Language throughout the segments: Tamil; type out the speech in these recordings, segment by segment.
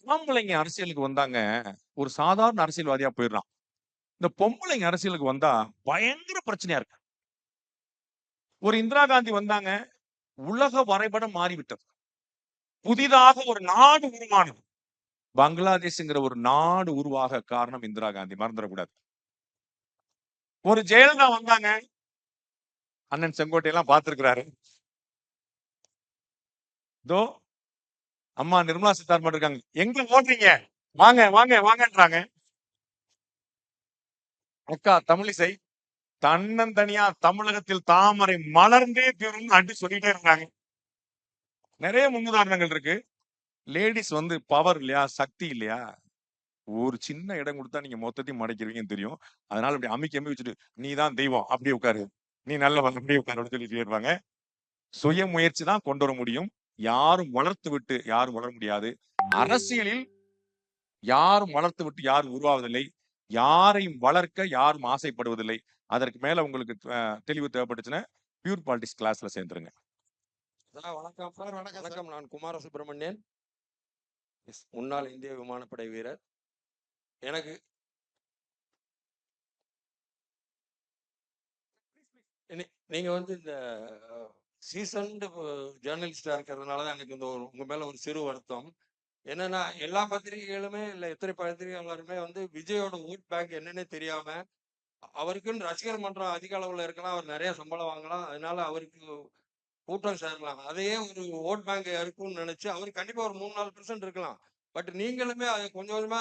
ஆம்பளைங்க அரசியலுக்கு வந்தாங்க, ஒரு சாதாரண அரசியல்வாதியா போயிடுறான். இந்த பொம்பளைங்க அரசியலுக்கு வந்தா பயங்கர பிரச்சனையா இருக்கு. ஒரு இந்திரா காந்தி வந்தாங்க, உலக வரைபடம் மாறிவிட்டது. புதிதாக ஒரு நாடு உருவானது. பங்களாதேஷ்ங்கிற ஒரு நாடு உருவாக காரணம் இந்திரா காந்தி, மறந்துடக்கூடாது. ஒரு ஜெயலலிதா வந்தாங்க, அண்ணன் செங்கோட்டை எல்லாம் பார்த்திருக்கிறாரு. இதோ அம்மா நிர்மலா சீதாராமன் இருக்காங்க. எங்க ஓடுறீங்க? வாங்க வாங்க வாங்கன்றாங்க. அக்கா தமிழிசை தன்னந்தனியா தமிழகத்தில் தாமரை மலர்ந்தே தீரும் அடி சொல்லிட்டே இருந்தாங்க. நிறைய முன்னுதாரணங்கள் இருக்கு. லேடிஸ் வந்து பவர் இல்லையா, சக்தி இல்லையா, ஒரு சின்ன இடம் கொடுத்தா நீங்க மொத்தத்தையும் மடக்கிடுவீங்கன்னு தெரியும். அதனால அப்படி அமுக்கி அம்மி வச்சுட்டு நீ தான் தெய்வம் அப்படியே உட்காரு, நீ நல்லவன் அப்படியே உட்காரு சொல்லிட்டு இருப்பாங்க. சுய முயற்சி தான் கொண்டு வர முடியும். யாரும் வளர்த்து விட்டு யாரும் வளர முடியாது. அரசியலில் யாரும் வளர்த்து விட்டு யாரும் உருவாவதில்லை. யாரையும் வளர்க்க யாரும் ஆசைப்படுவதில்லை. அதற்கு மேல உங்களுக்கு தெளிவு தேவைப்பட்டுச்சுன்னா பியூர் பாலிடிக்ஸ் கிளாஸ்ல சேர்ந்துருங்க. வணக்கம் சார். வணக்கம். நான் குமார சுப்பிரமணியன், முன்னாள் இந்திய விமானப்படை வீரர். எனக்கு நீங்க வந்து இந்த சீசன்டு ஜேர்னலிஸ்டா இருக்கிறதுனாலதான் எனக்கு இந்த உங்க மேல ஒரு சிறு வருத்தம். என்னன்னா, எல்லா பத்திரிகைகளுமே இல்ல எத்தனை பத்திரிகையாளருமே வந்து விஜயோட ஓட் பேங்க் என்னன்னே தெரியாம, அவருக்குன்னு ரசிகர் மன்றம் அதிக அளவுல இருக்கலாம், அவர் நிறைய சம்பளம் வாங்கலாம், அதனால அவருக்கு கூட்டம் சேரலாம், அதையே ஒரு ஓட் பேங்க் இருக்கும்னு நினைச்சு அவர் கண்டிப்பா ஒரு 3-4% இருக்கலாம். பட் நீங்களுமே அதை கொஞ்சம் கொஞ்சமா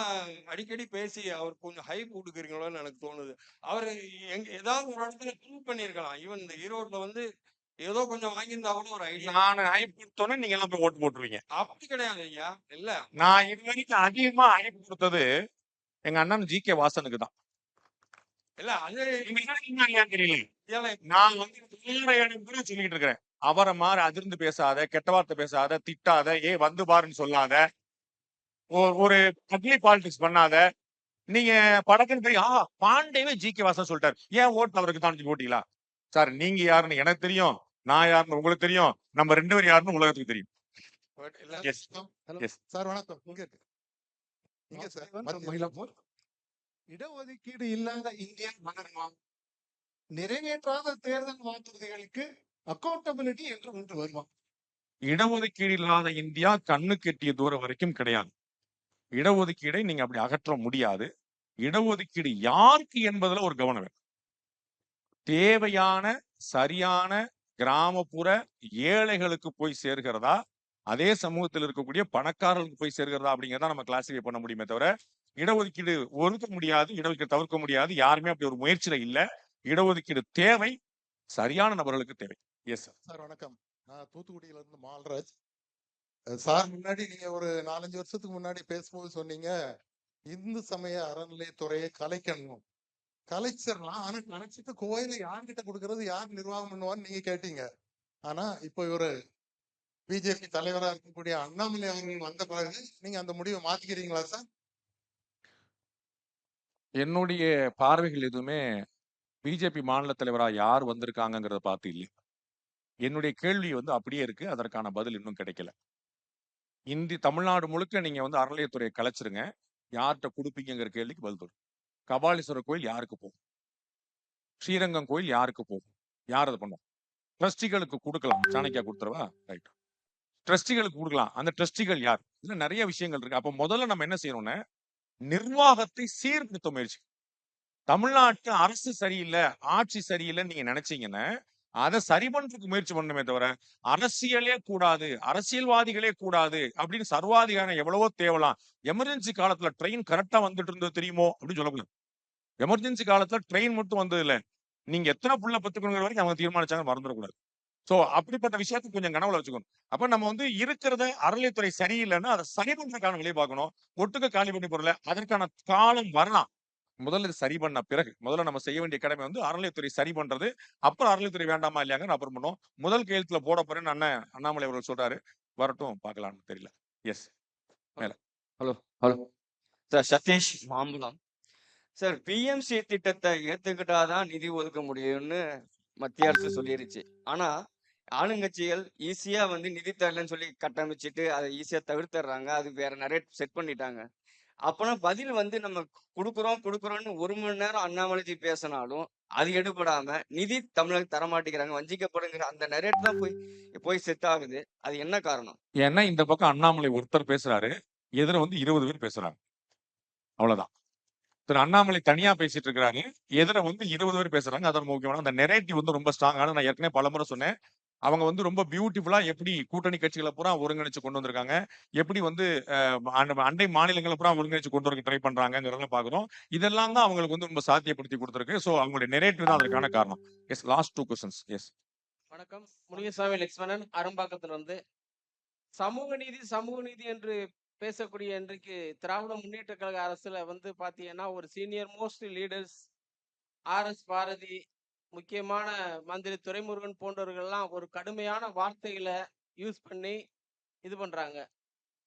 அடிக்கடி பேசி அவர் கொஞ்சம் ஹைப் கொடுக்குறீங்களோன்னு எனக்கு தோணுது. அவர் ஏதாவது ஒரு இடத்துல ப்ரூவ் பண்ணியிருக்கலாம். ஈவன் இந்த ஈரோட்ல வந்து ஏதோ கொஞ்சம் வாங்கியிருந்தா கூட ஒரு ஐடியா. நான் ஹைப் கொடுத்தோன்னே நீங்க எல்லாம் போய் ஓட்டு போட்டுருவீங்க. அப்படி கிடையாது ஐயா. இல்ல, நான் இது வரைக்கும் அதிகமா ஹைப் கொடுத்தது எங்க அண்ணன் ஜி கே வாசனுக்கு தான். இல்ல அது தெரியல. நான் வந்து சொல்லிட்டு இருக்கிறேன், அவரை மாதிரி அதிர்ந்து பேசாத, கெட்ட வார்த்தை பேசாத, திட்டாத, வந்து பாருன்னு சொல்லாத, ஒரு அக்லி பாலிடிக்ஸ் பண்ணாத. நீங்க படக்குன்னு போய் பாண்டேவே ஜி கே வாசன் சொல்லிட்டாரு, ஏன் ஓட்டு அவருக்கு தான் போட்டீங்களா? சார் நீங்க யாருன்னு எனக்கு தெரியும், நான் யாருன்னு உங்களுக்கு தெரியும், நம்ம 2 பேரும் யாருன்னு உலகத்துக்கு தெரியும். சார் வணக்கம். இங்க சார் இடஒதுக்கீடு இல்லாத இந்தியா வளருமா? நிறைவேற்றாத தேர்தல் வாக்குறுதிகளுக்கு அக்கௌண்டபிலிட்டி என்று ஒன்று வருமா? இடஒதுக்கீடு இல்லாத இந்தியா கண்ணுக்கு எட்டிய தூரம் வரைக்கும் கிடையாது. இடஒதுக்கீடை நீங்க அப்படி அகற்ற முடியாது. இடஒதுக்கீடு யாருக்கு என்பதுல ஒரு கவனம் வேணும். தேவையான சரியான கிராமப்புற ஏழைகளுக்கு போய் சேர்கிறதா, அதே சமூகத்தில் இருக்கக்கூடிய பணக்காரர்களுக்கு போய் சேர்கிறதா அப்படிங்கிறத நம்ம கிளாசிஃபை பண்ண முடியுமே தவிர, இடஒதுக்கீடு ஒதுக்க முடியாது, இடஒதுக்கீடு தவிர்க்க முடியாது, யாருமே அப்படி ஒரு முயற்சியில இல்ல. இடஒதுக்கீடு தேவை, சரியான நபர்களுக்கு தேவை. எஸ் சார் வணக்கம். நான் தூத்துக்குடியில இருந்து மால்ராஜ். சார் முன்னாடி நீங்க ஒரு 4-5 வருஷத்துக்கு முன்னாடி பேசும்போது சொன்னீங்க, இந்து சமய அறநிலையத்துறையை கலைக்கணும். கலைச்சிடலாம், ஆனா கலைச்சிட்டு கோயிலை யார்கிட்ட கொடுக்கறது, யார் நிர்வாகம் பண்ணுவான்னு நீங்க கேட்டீங்க. ஆனா இப்ப இவரு பிஜேபி தலைவரா இருக்கக்கூடிய அண்ணாமலை அவர்கள் வந்த பிறகு நீங்க அந்த முடிவை மாத்திக்கிறீங்களா சார்? என்னுடைய பார்வைகள் எதுவுமே பிஜேபி மாநில தலைவரா யார் வந்திருக்காங்கிறத பார்த்து இல்லை. என்னுடைய கேள்வி வந்து அப்படியே இருக்கு, அதற்கான பதில் இன்னும் கிடைக்கல. தமிழ்நாடு முழுக்க நீங்க வந்து அறநிலையத்துறையை கலைச்சிருங்க, யார்கிட்ட கொடுப்பீங்கிற கேள்விக்கு பதில் வரும். கபாலீஸ்வரர் கோயில் யாருக்கு போகும்? ஸ்ரீரங்கம் கோயில் யாருக்கு போகும்? யார் அதை பண்ணும்? ட்ரஸ்டிகளுக்கு கொடுக்கலாம். சாணக்கியா கொடுத்துருவா, ரைட். ட்ரஸ்டிகளுக்கு கொடுக்கலாம். அந்த ட்ரஸ்டிகள் யார்? இதுல நிறைய விஷயங்கள் இருக்கு. அப்ப முதல்ல நம்ம என்ன செய்யணும்னா, நிர்வாகத்தை சீர்திருத்த முயற்சி. தமிழ்நாட்டு அரசு சரியில்லை, ஆட்சி சரியில்லைன்னு நீங்க நினைச்சீங்கன்னா அதை சரி பண்றதுக்கு முயற்சி பண்ணணுமே தவிர, அரசியலே கூடாது, அரசியல்வாதிகளே கூடாது அப்படின்னு சர்வாதிகாரம் எவ்வளவோ தேவலாம். எமர்ஜென்சி காலத்துல ட்ரெயின் கரெக்டா வந்துட்டு இருந்தது தெரியுமோ அப்படின்னு சொல்லக்கூடாது. எமர்ஜென்சி காலத்துல ட்ரெயின் மட்டும் வந்தது இல்ல, நீங்க எத்தனை புள்ள பத்துக்கணுங்கிற வரைக்கும் அவங்க தீர்மானிச்சாங்க, மறந்துடக்கூடாது. சோ அப்படிப்பட்ட விஷயத்துக்கு கொஞ்சம் கனவுல வச்சுக்கணும். அப்ப நம்ம வந்து இருக்கிறத அறநிலையத்துறை சரியில்லைன்னா அதை சரி பண்றதுக்கான வழியை பார்க்கணும். ஒட்டுக்க காலி பண்ணி போறல, அதற்கான காலம் வரலாம். முதல்ல இது சரி பண்ண பிறகு முதல்ல நம்ம செய்ய வேண்டிய கடமை வந்து அறநிலையத்துறை சரி பண்றது. அப்புறம் அறநிலையத்துறை வேண்டாமா இல்லையாங்க அப்புறம் பண்ணுவோம். முதல் கையெழுத்துல போட போறேன்னு அண்ணன் அண்ணாமலை அவர்கள் சொல்றாரு, வரட்டும் பார்க்கலாம்னு தெரியல. எஸ் மேல. Hello hello sir, Satish Mambalam. Sir, PMC திட்டத்தை ஏத்துக்கிட்டாதான் நிதி ஒதுக்க முடியும்னு மத்திய அரசு சொல்லிருச்சு. ஆனா ஆளுங்கட்சிகள் ஈஸியா வந்து நிதி தரலன்னு சொல்லி கட்டமைச்சிட்டு அதை ஈஸியா தவிர்த்துறாங்க. அது வேற நிறைய செட் பண்ணிட்டாங்க. அப்பனா பதில் வந்து நம்ம குடுக்குறோம்னு 1 மணி நேரம் அண்ணாமலைஜி பேசினாலும் அது எடுபடாம நிதி தமிழருக்கு தரமாட்டேங்கிறாங்க, வஞ்சிக்கப்படுங்கிற அந்த நரேட் தான் போய் போய் செட் ஆகுது. அது என்ன காரணம்? ஏன்னா இந்த பக்கம் அண்ணாமலை ஒருத்தர் பேசுறாரு, எதிர வந்து 20 பேர் பேசுறாங்க. அவ்வளவுதான். திரு அண்ணாமலை தனியா பேசிட்டு இருக்கிறாரு, எதிர வந்து 20 பேர் பேசுறாங்க. அது ரொம்ப முக்கியமான அந்த நெரேட்டிவ் வந்து ரொம்ப ஸ்ட்ராங்கான. நான் ஏற்கனவே பலமுறை சொன்னேன். அவங்க வந்து ரொம்ப பியூட்டிஃபுல்லா எப்படி கூட்டணி கட்சிகளை பூரா ஒருங்கிணைச்சு கொண்டு வந்திருக்காங்க, எப்படி வந்து அண்டை மாநிலங்களை பூரா ஒருங்கிணைச்சு கொண்டு வர ட்ரை பண்றாங்கிறத பாக்குறோம். இதெல்லாம் தான் அவங்களுக்கு வந்து ரொம்ப சாத்தியப்படுத்தி கொடுத்திருக்கு. சோ அவங்களுடைய நெரேட்டிவ் தான் அதற்கான காரணம். Yes, last 2 questions. எஸ். வணக்கம். முனியசாமி லட்சுமணன், அரும்பாக்கத்துல இருந்து. சமூக நீதி என்று பேசக்கூடிய இன்றைக்கு திராவிட முன்னேற்ற கழக அரசுல வந்து பாத்தீங்கன்னா ஒரு senior most leaders R S. Bharathi, முக்கியமான மந்திரி துரைமுருகன் போன்றவர்கள்லாம் ஒரு கடுமையான வார்த்தைகளை யூஸ் பண்ணி இது பண்றாங்க.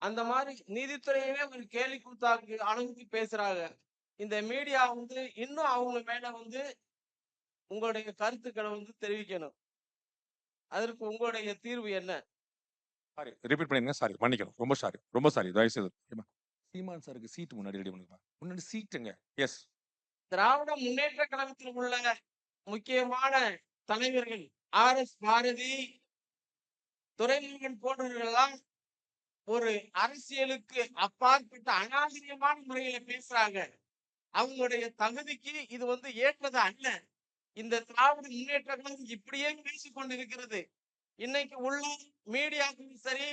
அந்த மாதிரி நீதித்துறையவே ஒரு கேலி கூத்தாக்கு அளவுக்கு பேசுறாங்க. இந்த மீடியா வந்து இன்னும் அவங்க மேல வந்து உங்களுடைய கருத்துக்களை வந்து தெரிவிக்கணும். அதற்கு உங்களுடைய தீர்வு என்ன? சாரி, ரிப்பீட் பண்ணிருங்க. சாரி, மன்னிக்கணும். ரொம்ப சாரி, ரொம்ப சாரி. தயவு செய்து சீமான் சாருக்கு சீட் முன்னாடி ரெடி பண்ணுங்க. முன்னாடி சீட்டுங்க. எஸ். திராவிட முன்னேற்ற கழகத்தில் உள்ள முக்கியமான தலைவர்கள் ஆர்.எஸ். பாரதி, துரைமுருகன் போன்றவர்கள்லாம் ஒரு அரசியலுக்கு அப்பாற்பட்ட அநாகரிகமான முறையில பேசுறாங்க. அவங்களுடைய தகுதிக்கு இது வந்து ஏற்பது அல்ல. இந்த திராவிட முன்னேற்ற கழகம் இப்படியே பேசிக் கொண்டிருக்கிறது. இன்னைக்கு உள்ள மீடியாக்களும் சரி,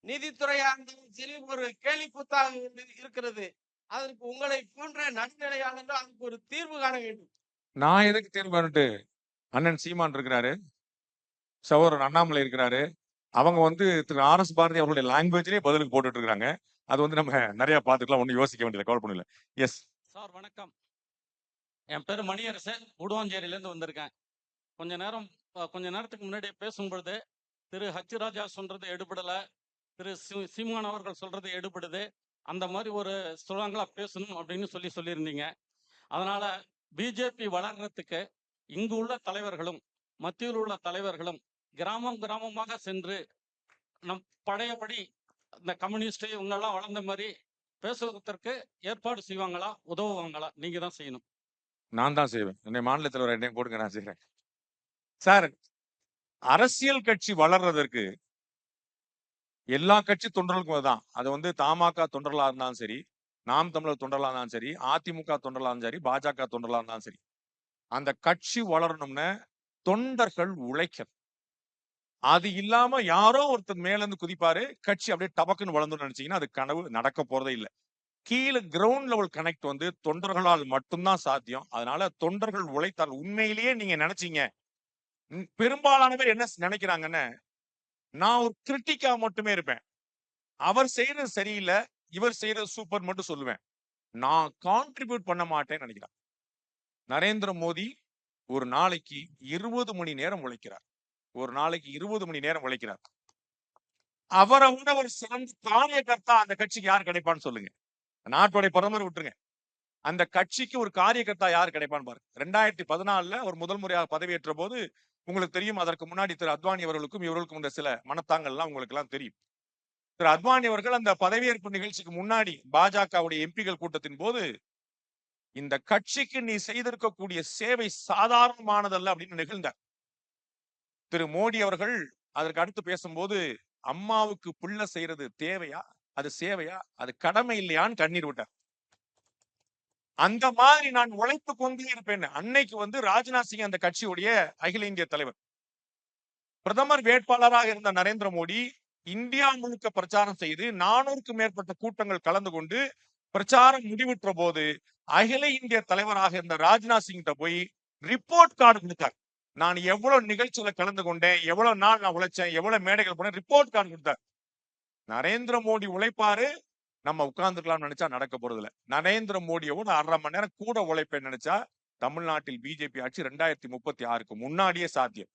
நீதித்துறையா இருந்தாலும் சரி, ஒரு கேலி கூத்தாக இருக்கிறது. அதற்கு உங்களை போன்ற நடுநிலையாளர்கள் அதுக்கு ஒரு தீர்வு காண வேண்டும். நான் எதுக்கு தீர்வு காணட்டு? அண்ணன் சீமான் இருக்கிறாரு, சகோதரர் அண்ணாமலை இருக்கிறாரு. அவங்க வந்து திரு ஆர்.எஸ். பாரதி அவர்களுடைய லாங்குவேஜ்லயே பதிலுக்கு போட்டுட்டு இருக்காங்க. அது வந்து நம்ம நிறைய பார்த்துக்கலாம். ஒன்றும் யோசிக்க வேண்டியது, கவலை பண்ணல. எஸ். சார் வணக்கம். என் பேர் மணியரசன், உடுவாஞ்சேரியிலேருந்து வந்திருக்கேன். கொஞ்ச நேரத்துக்கு முன்னாடி பேசும்பொழுது திரு ஹச் ராஜா சொல்றது எடுபடலை, திரு சீமான் அவர்கள் சொல்றது எடுபடுது, அந்த மாதிரி ஒரு ஸ்ட்ராங்கா பேசணும் அப்படின்னு சொல்லியிருந்தீங்க. அதனால பிஜேபி வளர்றதுக்கு இங்கு உள்ள தலைவர்களும் மத்தியில் உள்ள தலைவர்களும் கிராமமாக சென்று நம் பழையபடி இந்த கம்யூனிஸ்ட் இவங்கெல்லாம் வளர்ந்த மாதிரி பேசுவதற்கு ஏற்பாடு செய்வாங்களா, உதவுவாங்களா? நீங்க தான் செய்யணும். நான் தான் செய்வேன். என்னை மாநில தலைவர் என்னையும் போடுங்க, நான் செய்கிறேன். சார், அரசியல் கட்சி வளர்றதற்கு எல்லா கட்சி தொண்டர்களுக்கும் தான். அது வந்து தமாக தொண்டர்களா இருந்தாலும் சரி, நாம் தமிழர் தொண்டர்களா இருந்தாலும் சரி, அதிமுக தொண்டர்களா இருந்தாலும் சரி, பாஜக தொண்டர்களா இருந்தாலும் சரி, அந்த கட்சி வளரணும்னு தொண்டர்கள் உழைக்கணும். அது இல்லாம யாரோ ஒருத்தர் மேல இருந்து குதிப்பாரு, கட்சி அப்படியே டபக்குன்னு வளர்ந்து நினைச்சீங்கன்னா அது கனவு, நடக்க போறதே இல்லை. கீழே கிரவுண்ட் லெவல் கனெக்ட் வந்து தொண்டர்களால் மட்டும்தான் சாத்தியம். அதனால தொண்டர்கள் உழைத்தால் உண்மையிலேயே நீங்க நினைச்சீங்க. பெரும்பாலான பேர் என்ன நினைக்கிறாங்கன்னு, நான் ஒரு கிரிட்டிக்கா மட்டுமே இருப்பேன். அவர் செய்யறது சரியில்லை, இவர் செய்யறது சூப்பர் மட்டும் சொல்லுவேன். நான் கான்ட்ரிபியூட் பண்ண மாட்டேன்னு நினைக்கிறேன். நரேந்திர மோடி ஒரு நாளைக்கு 20 மணி நேரம் உழைக்கிறார். ஒரு நாளைக்கு 20 மணி நேரம் உழைக்கிறார். அவரை விட ஒரு சிறந்த காரியகர்த்தா அந்த கட்சிக்கு யார் கிடைப்பான்னு சொல்லுங்க. நாட்டுடைய பிரதமர் விட்டுருங்க, அந்த கட்சிக்கு ஒரு காரியகர்த்தா யார் கிடைப்பான்னு பாருங்க. 2014 ஒரு முதல் முறையாக பதவியேற்ற போது உங்களுக்கு தெரியும், அதற்கு முன்னாடி திரு அத்வானி அவர்களுக்கும் இவர்களுக்கும் இந்த சில மனத்தாங்கள்லாம் உங்களுக்கு எல்லாம் தெரியும். திரு அத்வானி அவர்கள் அந்த பதவியேற்பு நிகழ்ச்சிக்கு முன்னாடி பாஜகவுடைய எம்பிகள் கூட்டத்தின் போது, இந்த கட்சிக்கு நீ செய்திருக்கக்கூடிய சேவை சாதாரணமானதல்ல அப்படின்னு நிகழ்ந்தார். திரு மோடி அவர்கள் அதற்கு அடுத்து பேசும்போது, அம்மாவுக்கு பிள்ளை செய்யறது தேவையா, அது சேவையா, அது கடமை இல்லையான்னு கண்ணீர் விட்டார். அந்த மாதிரி நான் உழைத்து கொண்டே இருப்பேன். அன்னைக்கு வந்து ராஜ்நாத் சிங் அந்த கட்சியுடைய அகில இந்திய தலைவர். பிரதமர் வேட்பாளராக இருந்த நரேந்திர மோடி இந்தியா முழுக்க பிரச்சாரம் செய்து 400க்கும் மேற்பட்ட கூட்டங்கள் கலந்து கொண்டு பிரச்சாரம் முடிவுற்ற போது அகில இந்திய தலைவராக இருந்த ராஜ்நாத் சிங் போய் ரிப்போர்ட் கார்டு கொடுத்தார். நான் எவ்வளவு நிகழ்ச்சியில கலந்து கொண்டேன், எவ்வளவு நாள் நான் உழைச்சேன், எவ்வளவு மேடைகள் போனேன், ரிப்போர்ட் கார்டு கொடுத்தார். நரேந்திர மோடி உழைப்பாரு, நம்ம உட்கார்ந்துக்கலாம்னு நினைச்சா நடக்க போறது இல்ல. நரேந்திர மோடியோட 1/2 மணி நேரம் கூட உழைப்பேன்னு நினைச்சா தமிழ்நாட்டில் பிஜேபி ஆட்சி 2036க்கு முன்னாடியே சாத்தியம்.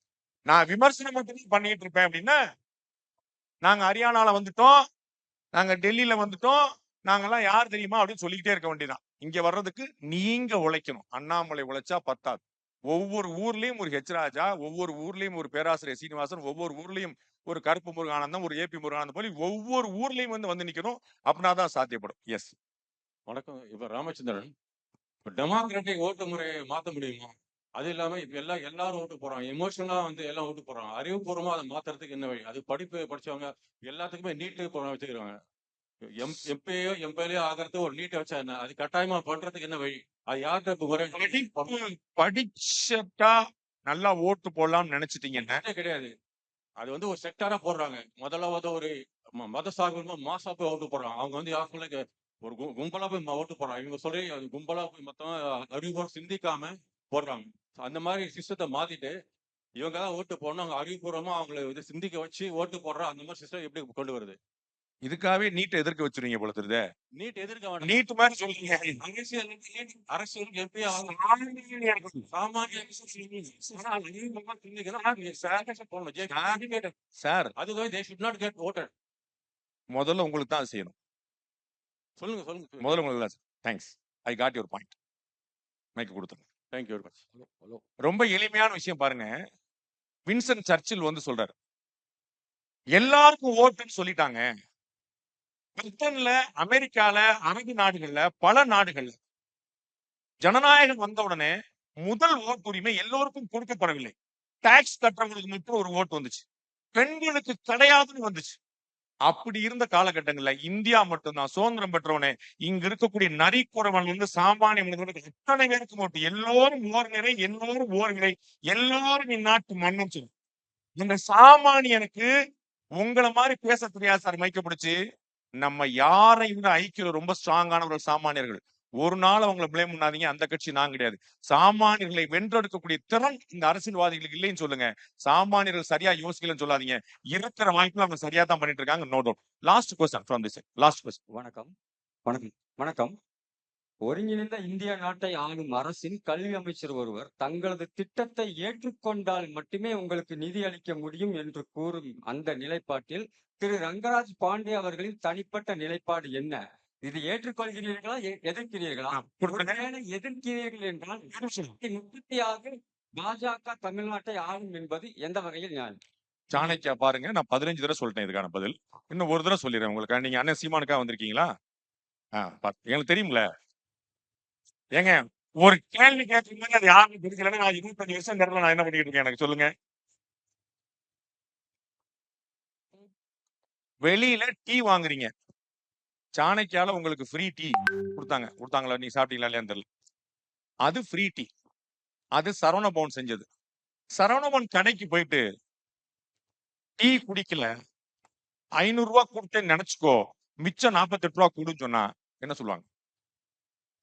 நான் விமர்சனம் மட்டுமே பண்ணிட்டு இருப்பேன் அப்படின்னா, நாங்க ஹரியானால வந்துட்டோம், நாங்க டெல்லியில வந்துட்டோம், நாங்கெல்லாம் யார் தெரியுமா அப்படின்னு சொல்லிக்கிட்டே இருக்க வேண்டியதான். இங்க வர்றதுக்கு நீங்க உழைக்கணும். அண்ணாமலை உழைச்சா பத்தாது. ஒவ்வொரு ஊர்லயும் ஒரு ஹெச் ராஜா, ஒவ்வொரு ஊர்லயும் ஒரு பேராசிரியர் சீனிவாசன், ஒவ்வொரு ஊர்லயும் ஒரு கருப்பு முருகானந்தம், ஒரு ஏபி முருகானந்தம் போல ஒவ்வொரு ஊர்லயும் வந்து நிக்கணும். அப்படின்னா தான் சாத்தியப்படும். எஸ். வணக்கம். இப்ப ராமச்சந்திரன், இப்ப டெமோக்ராட்டிக் ஓட்டு முறையை மாத்த முடியுமா? அது இல்லாம இப்ப எல்லாரும் ஓட்டு போறாங்க. எமோஷனலா வந்து எல்லாம் ஓட்டு போறாங்க. அறிவுபூர்வமா அதை மாத்துறதுக்கு என்ன வழி? அது படிப்பு படிச்சவங்க எல்லாத்துக்குமே நீட்டு வச்சுக்கிறாங்க. எம்பியோ எம்எல்ஏ ஆகிறதுக்கு ஒரு நீட்டை வச்சா என்ன? அது கட்டாயமா பண்றதுக்கு என்ன வழி? அது யார்கிட்ட இப்ப முறை படிச்சா நல்லா ஓட்டு போடலாம்னு நினைச்சிட்டீங்கன்னா கிடையாது. அது வந்து ஒரு செக்டாரா போடுறாங்க. முதல்ல வந்து ஒரு மத சார்பு மாசா போய் ஓட்டு போடுறாங்க. அவங்க வந்து யாருக்குள்ள ஒரு கும்பலா போய் ஓட்டு போடுறாங்க. இவங்க சொல்லி அது கும்பலா போய் மொத்தம் அறிவுபூர்வம் சிந்திக்காம போடுறாங்க. அந்த மாதிரி சிஸ்டத்தை மாத்திட்டு இவங்க தான் ஓட்டு போடணும். அவங்க அறிவுபூர்வமா அவங்களை வந்து சிந்திக்க வச்சு ஓட்டு போடுற அந்த மாதிரி சிஸ்டம் எப்படி கொண்டு வருது? இதுக்காகவே நீட்டை எதிர்க்க வச்சிருவீங்க போல தெரியுதே. நீட் எதிர்க்க வேண்டாம். நீட் மாதிரி சொல்றீங்க. அரசியலுக்கு எப்படி சார், அதுவே they should not get voted. முதல்ல உங்களுக்கு தான் அது செய்யணும். சொல்லுங்க. முதல்ல உங்களுக்கு தான். Thanks. I got your point. Mic கொடுத்துருங்க. Thank you very much. ஹலோ. ரொம்ப எளிமையான விஷயம் பாருங்க. வின்சன் சர்ச்சில் வந்து சொல்றாரு, எல்லாருக்கும் ஓட்டுன்னு சொல்லிட்டாங்க. பிரிட்டன்ல, அமெரிக்கால, அரபு நாடுகள்ல, பல நாடுகள்ல ஜனநாயகம் வந்த உடனே முதல் ஓட்டுரிமை எல்லோருக்கும் கொடுக்கப்படவில்லை. டாக்ஸ் கட்டுறவங்களுக்கு மட்டும் ஒரு ஓட்டு வந்துச்சு. பெண்களுக்கு கிடையாதுன்னு வந்துச்சு. அப்படி இருந்த காலகட்டங்கள்ல இந்தியா மட்டும்தான் சுதந்திரம் பெற்றவனே இங்க இருக்கக்கூடிய நரிக்குறவன் வந்து சாமானிய மனிதர்களுக்கு அத்தனை பேருக்கு ஓட்டு. எல்லோரும் ஓர் நிறை, எல்லோரும் ஓர் நிறை, எல்லாரும் இந்நாட்டு மன்னன் சொல்லு. இந்த சாமானியனுக்கு உங்களை மாதிரி பேச தெரியாது சார். மைக்க பிடிச்சு நம்ம யாரை விட ஐக்கியம் ரொம்ப ஸ்ட்ராங்கானவர்கள் சாமானியர்கள். ஒரு நாள் அவங்களை பிளேம் பண்ணாதீங்க. அந்த கட்சி நான் கிடையாது. சாமானியர்களை வென்றெடுக்கக்கூடிய திறன் இந்த அரசியல்வாதிகளுக்கு இல்லைன்னு சொல்லுங்க. சாமானியர்கள் சரியா யோசிக்கலன்னு சொல்லாதீங்க. இருக்கிற வாய்ப்புல அவங்க சரியா தான் பண்ணிட்டு இருக்காங்க. No doubt. Last question from this. Last question. வணக்கம். ஒருங்கிணைந்த இந்திய நாட்டை ஆளும் அரசின் கல்வி அமைச்சர் ஒருவர் தங்களது திட்டத்தை ஏற்றுக்கொண்டால் மட்டுமே உங்களுக்கு நிதி அளிக்க முடியும் என்று கூறும் அந்த நிலைப்பாட்டில் திரு ரங்கராஜ் பாண்டே அவர்களின் தனிப்பட்ட நிலைப்பாடு என்ன? இது ஏற்றுக்கொள்கிறீர்களா, எதிர்க்கிறீர்களா? ஒருவேளை எதிர்க்கிறீர்கள் என்றால் 36 பாஜக தமிழ்நாட்டை ஆளும் என்பது எந்த வகையில் நியாயம்? சாணக்கியா பாருங்க, நான் 15 தடவை சொல்லிட்டேன் இதுக்கான பதில். இன்னும் ஒரு தடவை சொல்லிடுறேன் உங்களுக்கு. நீங்க அண்ணன் சீமானுக்கா வந்திருக்கீங்களா? எனக்கு தெரியும்ல. ஏங்க, ஒரு கேள்வி கேட்கும்போது அது யாருன்னு தெரியலன்னா நான் 25 வருஷம் நேரத்துல நான் என்ன பண்ணிட்டு இருக்கேன் எனக்கு சொல்லுங்க. வெளியில டீ வாங்குறீங்க. சாணக்கியால உங்களுக்கு ஃப்ரீ டீ கொடுத்தாங்களா? நீ சாப்பிட்டீங்களா இல்லையான்னு தெரியல. அது ஃப்ரீ டீ. அது சரவணபவன் செஞ்சது. சரவணபவன் கடைக்கு போயிட்டு டீ குடிக்கல, 500 ரூபாய் கொடுத்தேன்னு நினைச்சுக்கோ, மிச்சம் 48 ரூபா கொடுன்னு சொன்னா என்ன சொல்லுவாங்க?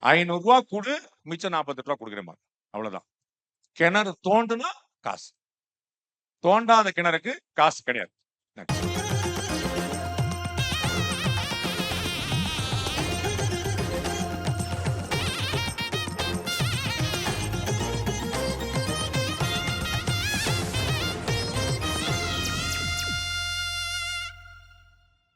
500 ரூபாய் கொடு, மிச்சம் 48 ரூபா கொடுக்குறேன். அவ்வளவுதான். கிணறு தோண்டுனா காசு, தோண்டாத கிணறுக்கு காசு கிடையாது.